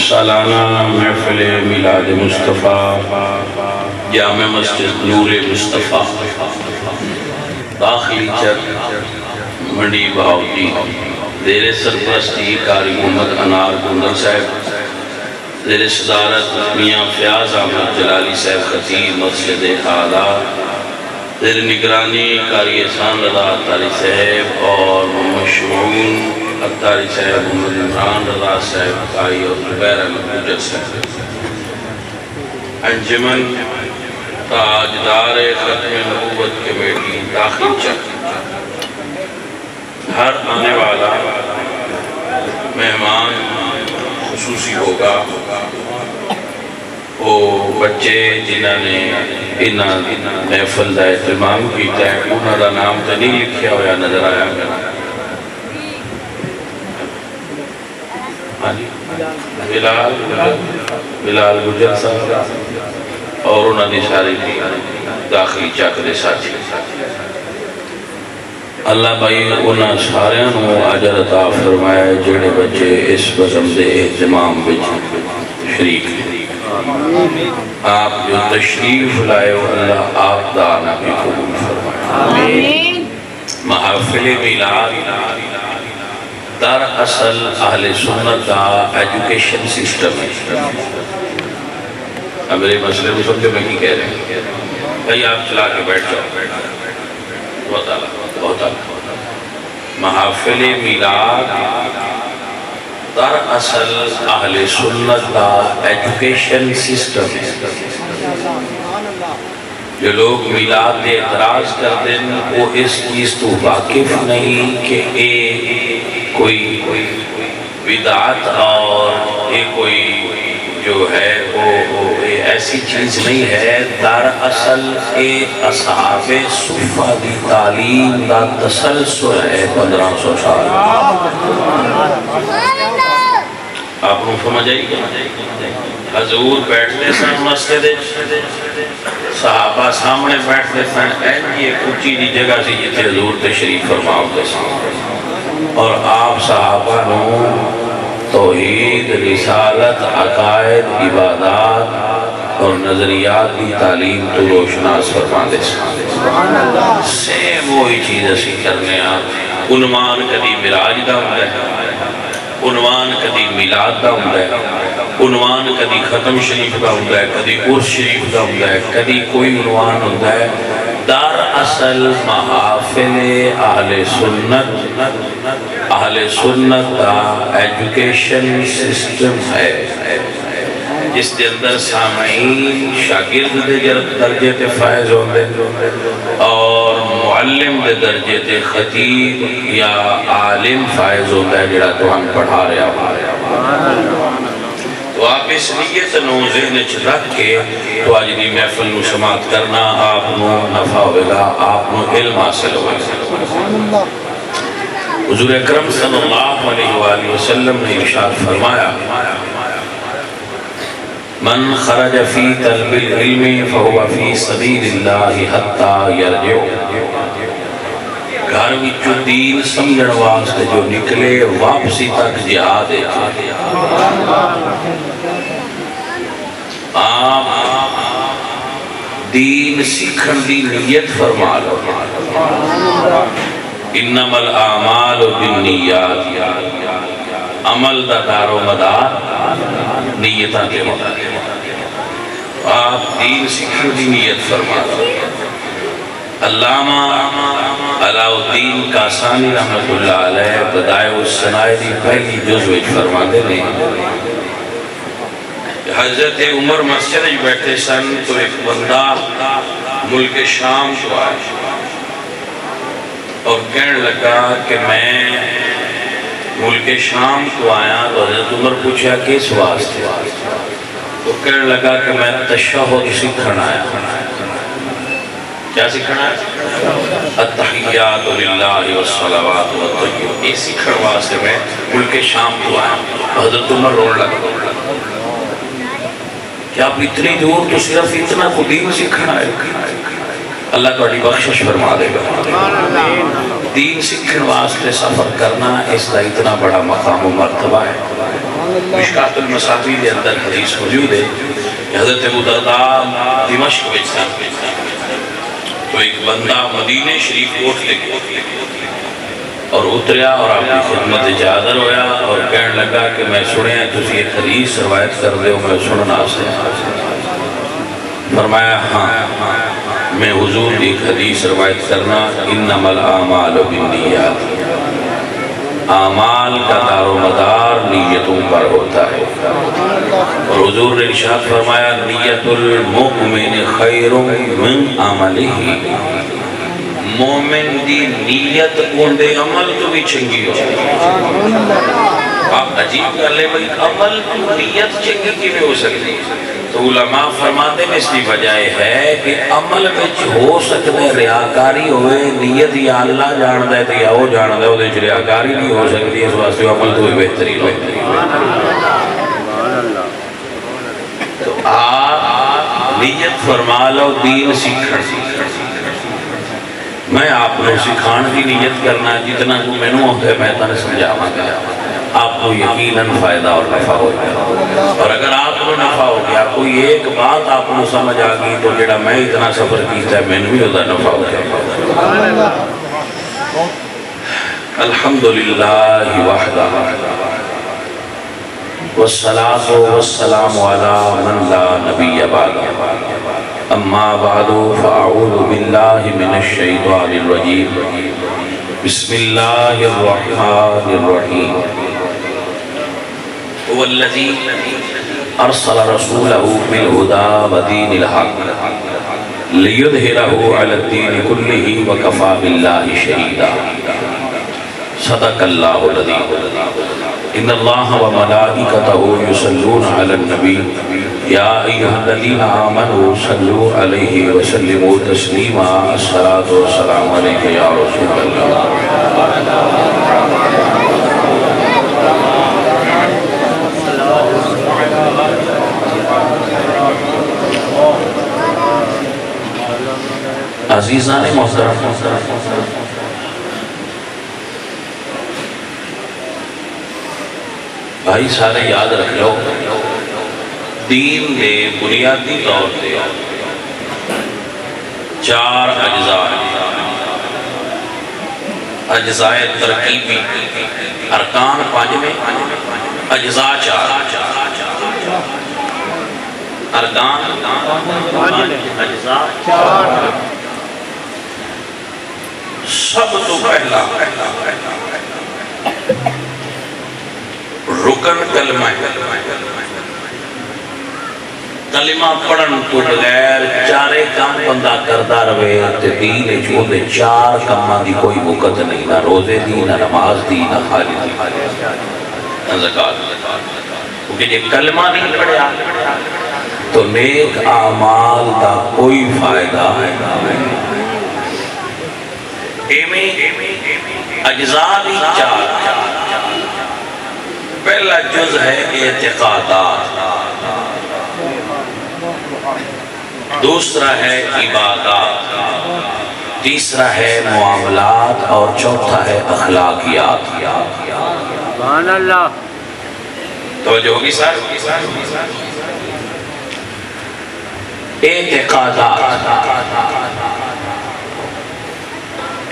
سالانہ محفل میلاد مصطفیٰ جامع مسجد نور مصطفیٰ داخلی چک منڈی بہاؤتی زیر سرپرستی قاری محمد انار گندر صاحب، زیر صدارت میاں فیاض احمد جلالی صاحب خطیب مسجد اعلیٰ، زیر نگرانی قاری احسان رضا اتاری صاحب اور محمد شمعون اتاری صاحب، محمد عمران رضا صاحب قاری اور زبیر احمد گجر صاحب، انجمن تاجدار ختم نبوت کمیٹی داخل چک، ہر آنے والا مہمان خصوصی ہوگا وہ بچے جنہوں نے انہاں محفل دا اہتمام کیتا ہے انہاں دا نام تو نہیں لکھیا ہوا نظر آیا میرا بلال گجر صاحب اور انہاں دی ساری داخلی چک دے ساتھی، اللہ بھائی انہاں سارے اجر عطا فرمائے جڑے بچے اس بزم دے اہتمام وچ شریک ہیں۔ آپ جو تشریف لائے ہو اللہ آپ دا آنا بھی قبول فرمائے۔ محافل میلاد در اصل اہل سنت کا ایجوکیشن سسٹم ہے۔ اب میرے مسئلے میں سمجھو میں کی کہہ رہے ہیں بھائی آپ چلا کے بیٹھ جاؤ، بہت اعلیٰ بہت اعلیٰ۔ محافل میلاد در اصل اہل سنت کا ایجوکیشن سسٹم ہے۔ جو لوگ میلاد دے اعتراض کرتے ہیں وہ اس چیز تو واقف نہیں کہ یہ کوئی بدعت اور یہ کوئی جو ہے وہ ایسی چیز نہیں ہے، در اصل یہ اصحاب صفہ دی تعلیم دا تسلسل ہے 1500 سال۔ آپ کو سمجھ آئی گا؟ حضور بیٹھتے سن مسجد، صحابہ سامنے بیٹھتے سن، ایک اونچی دی جگہ سی جتے حضور تشریف فرما ہوتے سن اور آپ صحابہ نو توحید، رسالت، عقائد، عبادات اور نظریات کی تعلیم تو روشناس فرما دے سن۔ سیم وہی چیز اسی کرنے آپ عنوان کدی معراج دا ہوتا ہے، عنوان کدی میلاد دا ہوتا ہے، عنوان کدی ختم شریف دا ہوتا ہے، کدی عرس شریف دا ہوتا ہے، کدی کوئی عنوان ہوتا ہے۔ در اصل محافل اہل سنت کا ایجوکیشن سسٹم ہے جس کے اندر سامعین شاگرد دے درجے تے فائز ہوندے اور معلم دے درجے تے خطیب یا عالم فائز ہوتا ہے جڑا تو ہم پڑھا رہے ہیں۔ تو آپ اس نیت نو ذہن چ رکھ کے تو آج دی محفل نو سماعت کرنا آپ نو نفع ہوئے گا، آپ نو علم حاصل ہوئے گا۔ حضور اکرم صلی اللہ علیہ وآلہ وسلم نے ارشاد فرمایا من خرج فی طلب العلم فہو فی سبیل اللہ حتی یرجع۔ گھر وچوں دین سمجھن واسطے جو نکلے واپسی تک جہاد ہے۔ آپ دین سیکھن دی نیت فرما لو، انما الاعمال بالنیات، عمل دا دار و مدار نیتاں دے ہوتا ہے۔ آپ دین سیکھن دی نیت فرما لو۔ علامہ علاء الدین کاسانی رحمت اللہ علیہ بدائع الصنائع دی پہلی جزء فرما دے نے حضرت عمر مسجد بیٹھے سن تو ایک بندہ ملک شام کو آیا اور کہنے لگا کہ میں ملک شام کو آیا تو حضرت عمر پوچھا کس واسطے؟ تو کہنے لگا کہ میں تشہد سیکھنا آیا۔ کیا سیکھنا ہے؟ التحیات للہ والصلوات والطیبات، یہ سیکھن واسطے میں ملک شام کو آیا۔ حضرت عمر رونے لگا کہ آپ اتنی دور تو صرف اتنا کو دین سیکھنا ہے۔ اللہ کو بخشش فرما دے گا۔ دین سیکھن واسطے سفر کرنا اس کا اتنا بڑا مقام و مرتبہ ہے۔ مشکات المصابیح کے اندر حدیث موجود ہے کہ حضرت ابو درداء دمشق میں تھا تو ایک بندہ مدینہ شریف کوٹ لے گیا اور اتریا اور آپ کی خدمت اجازر ہویا اور کہنے لگا کہ میں سنے ہیں تسی ایک حدیث روایت کر دے میں سننا سے فرمایا ہاں میں حضور کی ایک حدیث روایت کرنا انما الاعمال بالنیات اعمال کا دار و مدار نیتوں پر ہوتا ہے اور حضور نے ارشاد فرمایا نیت المؤمن خیر من عملہ مومن دی نیت اندے عمل تو بھی چنگی ہو آپ عجیب کر لے بھئی عمل تو نیت چنگی کی بھی ہو سکتی تو علماء فرماتے ہیں اس کی وجہ ہے کہ عمل میں ہو سکتے ریاکاری ہوئے نیت یا اللہ جان دے تو یا وہ جان دے وہ دیکھ ریاکاری نہیں ہو سکتی اس واسطے عمل تو بھی بہترین ہوتی تو آپ نیت فرما لو دین سیکھن میں آپ کو سکھان کی نیت کرنا جتنا کو میں نو ہوتا ہے میں تانے سمجھاواں گا آپ کو یقیناً فائدہ اور نفع ہو گیا اور اگر آپ کو نفع ہو گیا کوئی ایک بات آپ کو سمجھ آگئی تو جڑا میں اتنا سفر کیتا ہے میں بھی ہوتا نفع ہو گیا الحمدللہ وحدہ والصلاة والسلام علی من لا نبی بعد اما بعد فاعوذ باللہ من الشیطان الرجیم بسم اللہ الرحمن الرحیم والذی ارسل رسوله بالهدى ودین الحق لیظہرہ علی الدین کلہ وکفى باللہ شہیدا صدق اللہ العظیم ان اللہ و ملائکتہ یصلون علی النبی یا ایہا الذین آمنوا صلوا علیہ وسلموا تسلیما الصلاة والسلام علیکہ یا رسول اللہ عزیزان محترم بھائی سارے یاد رکھ لو دین دے بنیادی طور دے چار اجزاء ترکیبی ارکان پانچ میں اجزاء چار ارکان اجزاء چار سب تو پہلا رکن کلمہ کلمہ پڑھن تو بغیر چارے کام بندہ کردہ روے تے دین جو دے چار کاماں دی کوئی وقت نہیں نہ روزے دی نہ نماز دی نہ خالی دی نہ زکاة کیونکہ یہ کلمہ نہیں پڑھیا تو نیک اعمال دا کوئی فائدہ نہیں اجزاء بھی چار پہلا جز ہے اعتقادات دوسرا ہے عبادات تیسرا ہے معاملات اور چوتھا ہے اخلاقیات سبحان اللہ توجہ ہوگی سر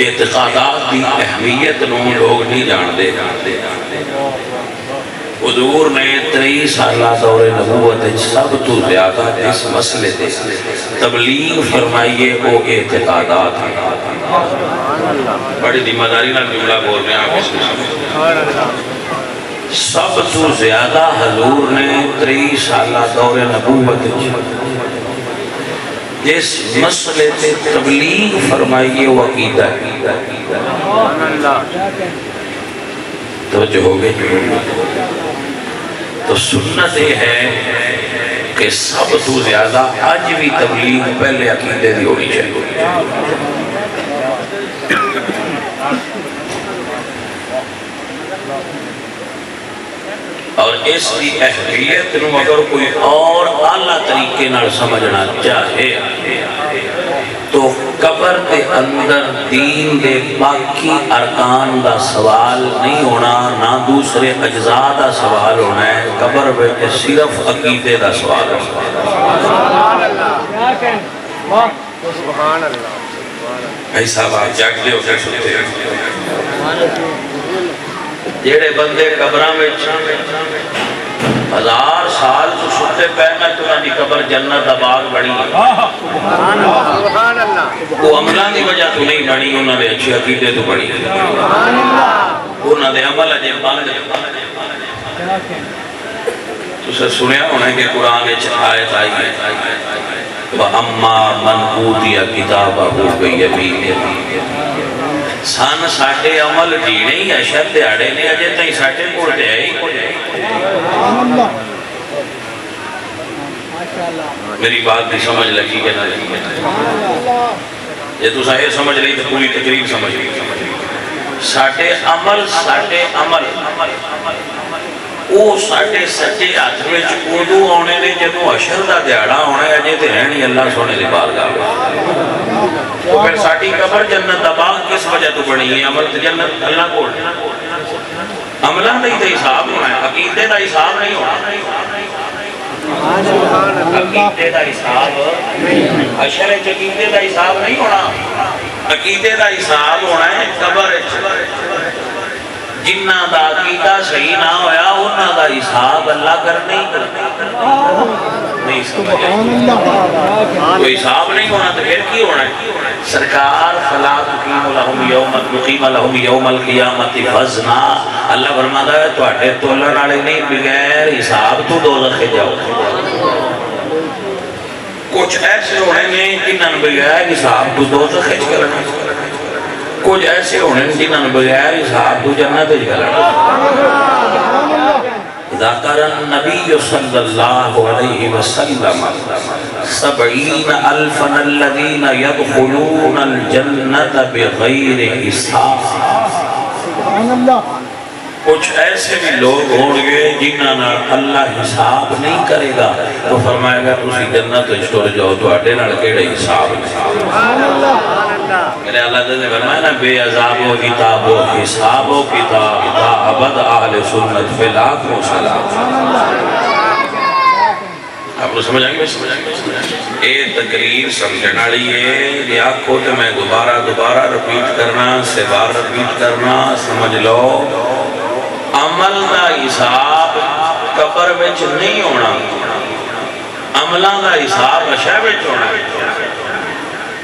اعتقادات کی اہمیت نو لوگ نہیں جانتے حضور نے 23 سالہ دور نبوت سب تو زیادہ اس مسئلے دے تبلیغ فرمائیے وہ اعتقادات ہیں بڑی ذمہ داری نہ جملہ بول رہے ہیں آپ اس میں سب تو زیادہ حضور نے 23 سالہ دور نبوت جس مسئلے تے تبلیغ فرمائیے وہ عقیدہ توجہ ہو گئی تو سنت یہ ہے کہ سب تو زیادہ آج بھی تبلیغ پہلے عقیدے دی ہونی چاہیے اور اس کی اہمیت نو اگر کوئی اور اعلیٰ طریقے نال سمجھنا چاہے تو قبر کے اندر دین دے باقی ارکان دا سوال نہیں ہونا، نہ دوسرے اجزاء دا سوال ہونا ہے، قبر میں صرف عقیدے دا سوال ہونا ہے۔ سبحان اللہ۔ بھائی صاحب آپ جاگ دے ہو کر سنتے ہیں جیڑے بندے قبران میں 1000 سال تو ستے پہنا تو انہوں نے قبر جنت باغ بڑی سبحان اللہ۔ وہ عملان دی وجہ تو نہیں بڑی، انہوں نے اچھی عقیدے تو بڑی، انہوں نے عمل اجے بند۔ تو سے سنیا ہونا ہے کہ قرآن آیت آئی ہے وَأَمَّا مَنْ أُوتِيَ كِتَابَهُ بِيَمِينِهِ سان ساٹھے عمل جینے ہی اشر دیاڑے نے اجے تھی ساٹھے کوڑ دے آئی۔ میری بات بھی سمجھ لگی کہ نہ لگی، یہ تو ساہے سمجھ رہی تو پوری تقریب سمجھ رہی۔ ساٹھے عمل وہ ساٹھے سچے ہاتھ میں چکودو آنے نے جنہوں اشر دا دیاڑا ہونا ہے اجے تے رہنی اللہ سونے دی بارگاہ۔ تو پھر ساٹھی قبر جنت دا باغ کس وجہ تو بنی ہے؟ عمل جنت اللہ کو عملہ نہیں تو حساب ہونا ہے، عقیدے دا حساب نہیں ہونا، عقیدے دا حساب اشر عقیدے دا حساب نہیں ہونا، عقیدے دا حساب ہونا ہے قبر جنہ دا عقیدہ صحیح نہ ہویا انہ دا حساب اللہ کرنے نہیں سمجھے، کوئی حساب نہیں ہونا تو پھر کی ہونا ہے؟ سرکار فَلَا تُقِيمُ لَهُمْ يَوْمَ الْقِيَامَةِ وَزْنًا اللہ فرماتا ہے تو اٹھے تولن آلے نہیں بغیر حساب تو دوزخ جاؤ۔ کچھ ایسے ہونے میں جنہاں بغیر حساب تو دوزخ کرنا، کچھ ایسے ہونے جنہاں بغیر حساب تو جنت کرنا۔ ذکر النبی صلی اللہ علیہ وسلم 70,000 الذین يدخلون الجنت بغیر حساب۔ کچھ ایسے بھی لوگ ہوں گے جنہاں اللہ حساب نہیں کرے گا تو فرمائے گا تسی جنت چھوڑ جاؤ تو اٹھے نہ کیڑے حساب میرے اللہ نے فرمایا نا بے عذاب و عتاب و حساب و کتاب تا ابد اہل سنت فی لاکھ و سلام۔ آپ نے سمجھ آئیں گے؟ اے تقریر سمجھنا لیے یہ آنکھوں تو میں دوبارہ رپیٹ کرنا سے بار رپیٹ کرنا سمجھ لو عمل دا حساب قبر وچ نہیں ہونا، عملان دا حساب اشیاء وچ ہونا ہے۔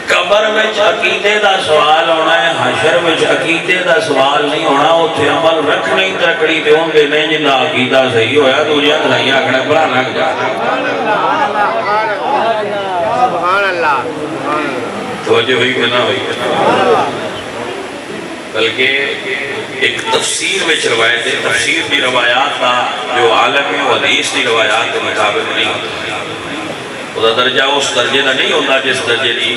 قبر وچ عقیدے دا سوال ہونا ہے، حشر وچ عقیدے دا سوال نہیں ہونا، اتھے عمل رکھنے تکڑی تے ہوں گے نہیں جنہا عقیدہ صحیح ہویا تو یہ دھائیں آکھنے برا لگ جا۔ سبحان اللہ۔ توجہ ہوئی کہ نہ ہوئی؟ بلکہ ایک تفسیر میں روایت ہے، تفسیر بھی روایات کا جو عالم و حدیث کی روایات کے مطابق نہیں ہوتا، وہ درجہ اس درجے کا نہیں ہوتا جس درجے کی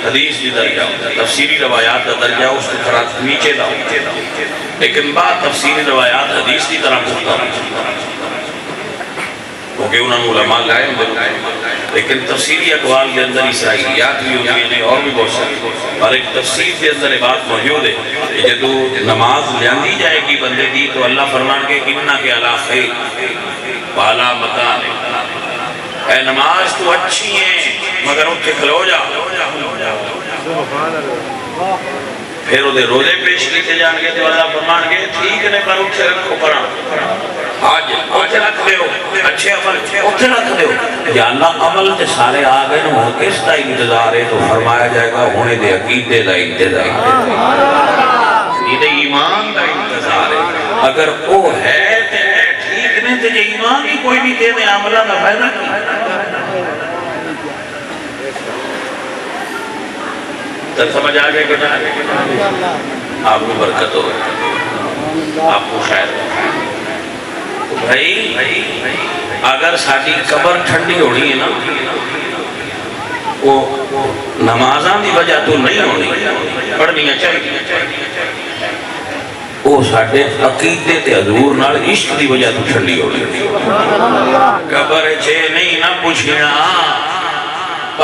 حدیث کی درجہ ہوتا، تفسیری روایات کا درجہ اس کی طرح نیچے دا ہوتا، لیکن بعد تفسیری روایات حدیث کی طرح ہوتا کیونکہ انہوں نے علماء لائے لیکن تفسیری اقوال کے اندر اسرائیلیات بھی ہوئی ہیں اور بھی بہت ساری، اور ایک تفسیر کے اندر بات موجود ہے کہ جدو نماز لیندی جائے گی بندے دی تو اللہ فرمان کے انہا کے علاقے بالا مکان اے نماز تو اچھی ہیں مگر اٹھے کھلو جا، پھر وہ روزے پیش کیتے جان گے تو اللہ فرمان کے ٹھیک نے پر اٹھے رکھو پڑھا، آج اٹھے رکھ دے ہو اچھے عمل اٹھے رکھ دے ہو یا اللہ عمل تے سارے آگئے نو کس تا انتظار ہے تو فرمایا جائے گا ہونے دے عقیدے دا انتظار یہ ایمان دا انتظار ہے، اگر وہ ہے تے ٹھیک نے تے ایمان ہی کوئی نہیں دے دے عملہ دا فائدہ کی تر سمجھ آگئے کہ آپ کو برکت ہو آپ کو خیر ہو بھائی اگر ساڑھی قبر ٹھنڈی ہونی ہے نا وہ نمازاں دی وجہ تو نہیں ہونی پڑھنی چاہیے، وہ ساڈے عقیدے تے حضور نال عشق دی وجہ تو ٹھنڈی ہو گئی قبر چے نہیں نہ پوچھنا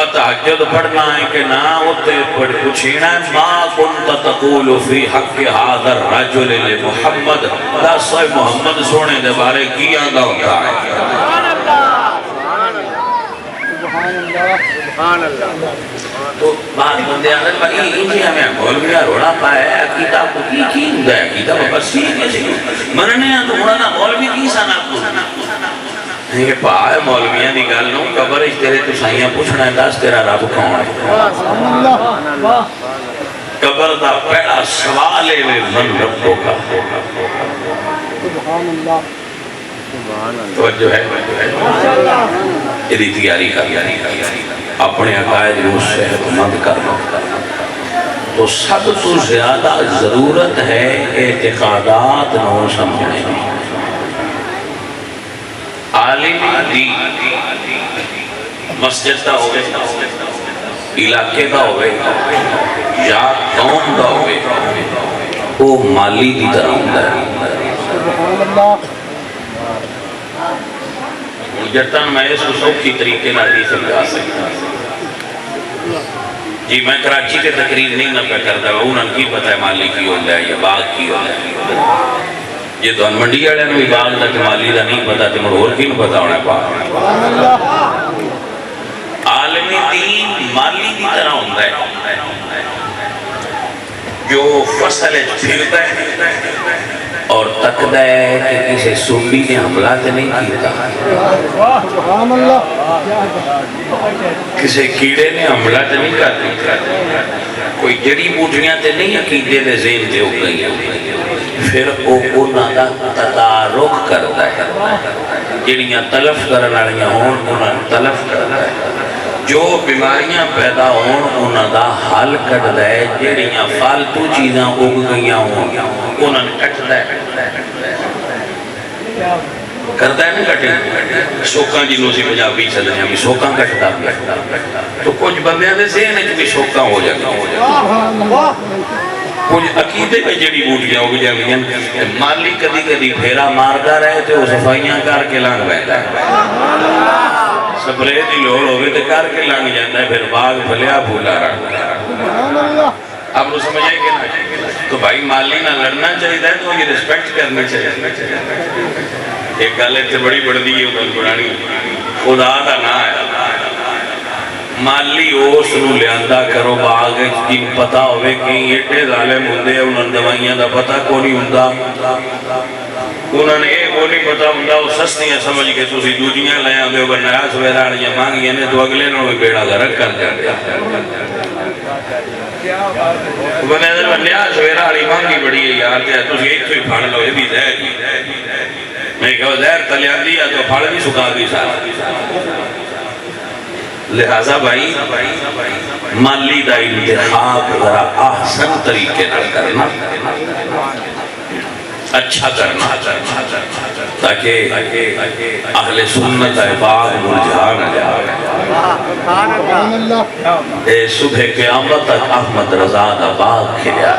تہجد پڑھنا ہے کہ نہ ہوتے پوچھنا ہے ما کنت تقول فی حق هذا الرجل لمحمد دس محمد سونے دے بارے کی آنگا ہوتا ہے سبحان اللہ تو بات بندے آنے بھائی انجی ہمیں مولویہ روڑا پائے عقیدہ کو کی ہوں گا عقیدہ بس سیکھنے سے مرنے ہیں تو مرنا مولوی کی سانا کو یہ پائے مولویاں دی گل نوں قبر اس تیرے تو سائیاں پوچھنا ہے دس تیرا رب کون ہے قبر دا پہلا سوال ہے من ربو کا توجہ ہے یہ تیاری کر اپنے عقائد کو صحت مند کرنا تو سب تو زیادہ ضرورت ہے اعتقادات نو سمجھنے میں عالم دی مسجد دا ہوئے علاقے دا ہوئے یا قوم دا ہوئے وہ مالی دی طرح ہوتا ہے جتن میں اس سوکھی طریقے نہ دی سمجھا سکتا جی میں کراچی کے تقریر نہیں نہ پہ کرتا ہوں انہوں کی پتہ ہے مالی کی ہوتا ہے یا باغ کی ہوتا ہے یہ تو انمنڈی آڑے نوی باغ دا کہ مالی دا نہیں پتا تے مرور کی نہیں پتا ہونا باغ عالمی دین مالی دی طرح ہوتا ہے جو فصل پھرتا ہے اور تقدہ ہے کہ کسی سنبی نے حملہ تے نہیں کیتا کسی کیڑے نے حملہ تے نہیں کرتا کوئی جڑی بوٹیاں تے نہیں عقیدے دے ذہن تے ہو گئی پھر وہ انہاں دا تدارک کرتا ہے جڑیاں تلف کرن والیاں ہون انہاں تلف کرتا ہے جو بیماریاں پیدا ہون انہاں دا حل کرتا ہے جڑیاں فالتو چیزاں اگ گئیاں ہون انہاں کٹتا ہے کرتا ہے نا کٹے سوکاں جنوں سے پنجابی چلنے ہیں سوکاں کٹتا تو کچھ بندیاں دے ذہن وچ بھی سوکاں ہو جاتا کچھ عقیدے پہ جڑی بوٹیاں ہو جائیں مالی کدی کدی پھیرا ماردا رہے تے وہ صفائیاں کر کے لنگ پیندا ہے سپرے دی لوڑ ہوئے تے کر کے لنگ جاندا ہے پھر باغ پھلیا پھولا رہتا آپ کو سمجھ آئے کہ نا تو بھائی مالی نہ لڑنا چاہیے تو یہ رسپیکٹ کرنی چاہیے ایک گل اتنے بڑی بڑھتی ہے پرانی خدا دا نا ہے مالی اس نو لیاندا کرو باغ جن پتا ہوئے کہ ایٹے ظالم ہوندے انہوں دوائیاں دا پتا کو نہیں ہوندا انہوں نے ایک کو نہیں پتا ہوندا وہ سستیاں سمجھ کے تسی دوجیاں لے آندے ہو نیا سویرا والیاں مانگیاں نے تو اگلے نو بھی بیڑا غرق کر جاندے بنے دے نیا سویرا والی مانگی بڑی ہے یار تے تسی ایتھے ہی پھڑ لو یہ بھی زہر میں کہو زہر تلیاندی ہے تو پھڑ بھی سکا دی ساتھ لہذا بھائی مالی دا انتخاب ذرا احسن طریقے نہ کرنا اچھا کرنا تاکہ اہل سنت باغ مرجھا نہ جائے اے صبح قیامت تک احمد رضا دا باغ کھلیا